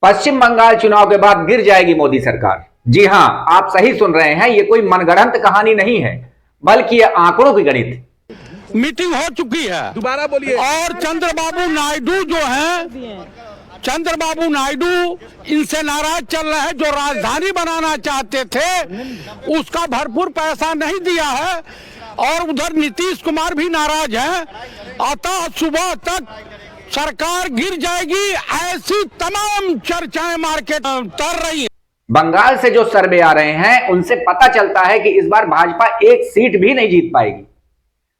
पश्चिम बंगाल चुनाव के बाद गिर जाएगी मोदी सरकार। जी हां, आप सही सुन रहे हैं, ये कोई मनगढ़ंत कहानी नहीं है, बल्कि ये आंकड़ों की गणित। मीटिंग हो चुकी है, दोबारा बोलिए। और चंद्रबाबू नायडू जो है, चंद्रबाबू नायडू इनसे नाराज चल रहे हैं। जो राजधानी बनाना चाहते थे उसका भरपूर पैसा नहीं दिया है, और उधर नीतीश कुमार भी नाराज हैं। अतः सुबह तक सरकार गिर जाएगी, ऐसी तमाम चर्चाएं मार्केट में तर रही है। बंगाल से जो सर्वे आ रहे हैं उनसे पता चलता है कि इस बार भाजपा एक सीट भी नहीं जीत पाएगी।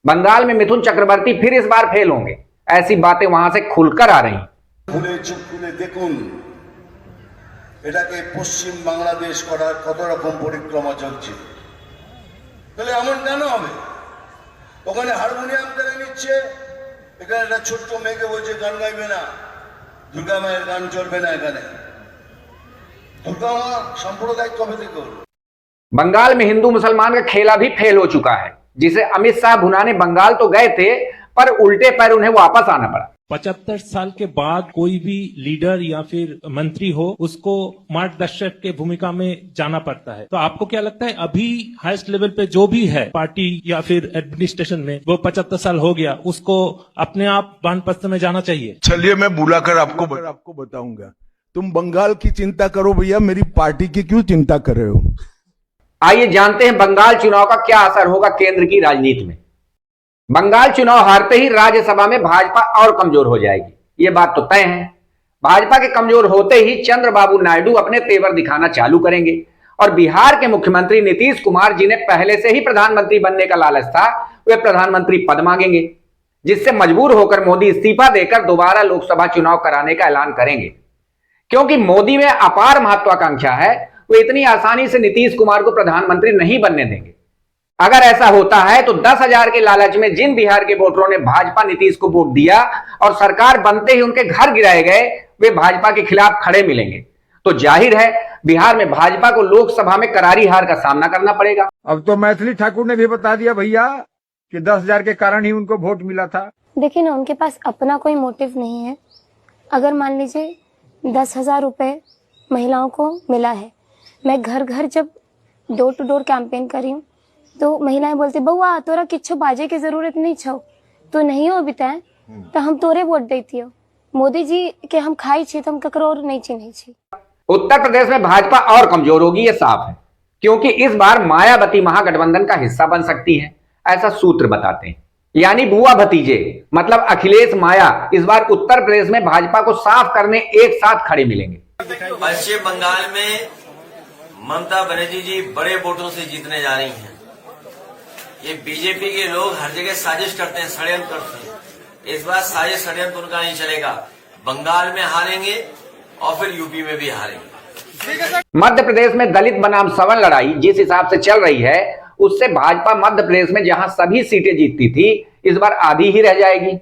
बंगाल में मिथुन चक्रवर्ती फिर इस बार फेल होंगे, ऐसी बातें वहां से खुलकर आ रही हैं। খুলে চুপ খুলে দেখুন এটাকে পশ্চিম বাংলাদেশ করার কত রকম পরিক্রমা চলছে। তাহলে এমন কেন হবে? ওখানে হারমোনিয়াম কেড়ে নিচ্ছে, এখানে একটা ছোট্ট মেয়েকে বলছে গান গাইবে না, দুর্গা মায়ের গান চলবে না। এখানে দুর্গা মা সাম্প্রদায়িক কবে থেকে হলো? बंगाल में हिंदू मुसलमान का खेला भी फेल हो चुका है, जिसे अमित शाह भुनाने बंगाल तो गए थे, पर उल्टे पैर उन्हें वापस आना पड़ा। 75 साल के बाद कोई भी लीडर या फिर मंत्री हो, उसको मार्गदर्शक के भूमिका में जाना पड़ता है। तो आपको क्या लगता है अभी हाईएस्ट लेवल पे जो भी है पार्टी या फिर एडमिनिस्ट्रेशन में, वो 75 साल हो गया, उसको अपने आप वानप्रस्थ में जाना चाहिए? चलिए मैं बुलाकर आपको बताऊंगा। तुम बंगाल की चिंता करो भैया, मेरी पार्टी की क्यों चिंता कर रहे हो? आइए जानते हैं बंगाल चुनाव का क्या असर होगा केंद्र की राजनीति में। बंगाल चुनाव हारते ही राज्यसभा में भाजपा और कमजोर हो जाएगी, ये बात तो तय है। भाजपा के कमजोर होते ही चंद्रबाबू नायडू अपने तेवर दिखाना चालू करेंगे, और बिहार के मुख्यमंत्री नीतीश कुमार, जिन्हें पहले से ही प्रधानमंत्री बनने का लालच था, वे प्रधानमंत्री पद मांगेंगे, जिससे मजबूर होकर मोदी इस्तीफा देकर दोबारा लोकसभा चुनाव कराने का ऐलान करेंगे। क्योंकि मोदी में अपार महत्वाकांक्षा है, वे इतनी आसानी से नीतीश कुमार को प्रधानमंत्री नहीं बनने देंगे। अगर ऐसा होता है तो 10,000 के लालच में जिन बिहार के वोटरों ने भाजपा नीतीश को वोट दिया और सरकार बनते ही उनके घर गिराए गए, वे भाजपा के खिलाफ खड़े मिलेंगे। तो जाहिर है बिहार में भाजपा को लोकसभा में करारी हार का सामना करना पड़ेगा। अब तो मैथिली ठाकुर ने भी बता दिया भैया कि 10,000 के कारण ही उनको वोट मिला था। देखिए ना, उनके पास अपना कोई मोटिव नहीं है। अगर मान लीजिए 10,000 रुपए महिलाओं को मिला है, मैं घर घर जब डोर टू डोर कैंपेन करी हूँ, तो महिलाएं बोलती बउआ तोरा किच्छो बाजे की जरूरत नहीं छो, तो नहीं हो बिताए तो हम तोरे वोट देती हो। मोदी जी के हम खाई छे तो हम ककरो और नहीं चिन्हे छे। उत्तर प्रदेश में भाजपा और कमजोर होगी, ये साफ है, क्योंकि इस बार मायावती महागठबंधन का हिस्सा बन सकती है, ऐसा सूत्र बताते हैं। यानी बुआ भतीजे मतलब अखिलेश माया इस बार उत्तर प्रदेश में भाजपा को साफ करने एक साथ खड़े मिलेंगे। पश्चिम बंगाल में ममता बनर्जी जी बड़े वोटों से जीतने जा रही हैं। ये बीजेपी के लोग हर जगह साजिश करते हैं, षड्यंत्र करते हैं। इस बार साजिश षड्यंत्र उनका नहीं चलेगा। बंगाल में हारेंगे और फिर यूपी में भी हारेंगे। मध्य प्रदेश में दलित बनाम सवर्ण लड़ाई जिस हिसाब से चल रही है, उससे भाजपा मध्य प्रदेश में जहां सभी सीटें जीतती थी, इस बार आधी ही रह जाएगी।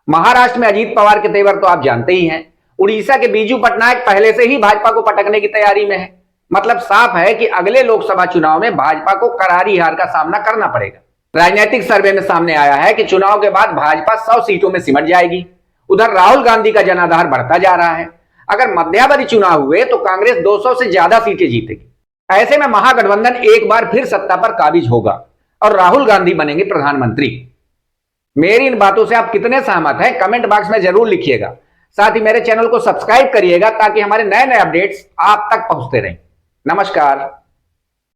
महाराष्ट्र में अजीत पवार के तेवर तो आप जानते ही हैं। उड़ीसा के बीजू पटनायक पहले से ही भाजपा को पटकने की तैयारी में है। मतलब साफ है कि अगले लोकसभा चुनाव में भाजपा को करारी हार का सामना करना पड़ेगा। राजनीतिक सर्वे में सामने आया है कि चुनाव के बाद भाजपा 100 सीटों में सिमट जाएगी। उधर राहुल गांधी का जनाधार बढ़ता जा रहा है। अगर मध्यावधि चुनाव हुए तो कांग्रेस 200 से ज्यादा सीटें जीतेगी। ऐसे में महागठबंधन एक बार फिर सत्ता पर काबिज होगा और राहुल गांधी बनेंगे प्रधानमंत्री। मेरी इन बातों से आप कितने सहमत हैं, कमेंट बॉक्स में जरूर लिखिएगा। साथ ही मेरे चैनल को सब्सक्राइब करिएगा ताकि हमारे नए नए अपडेट्स आप तक पहुंचते रहें। नमस्कार।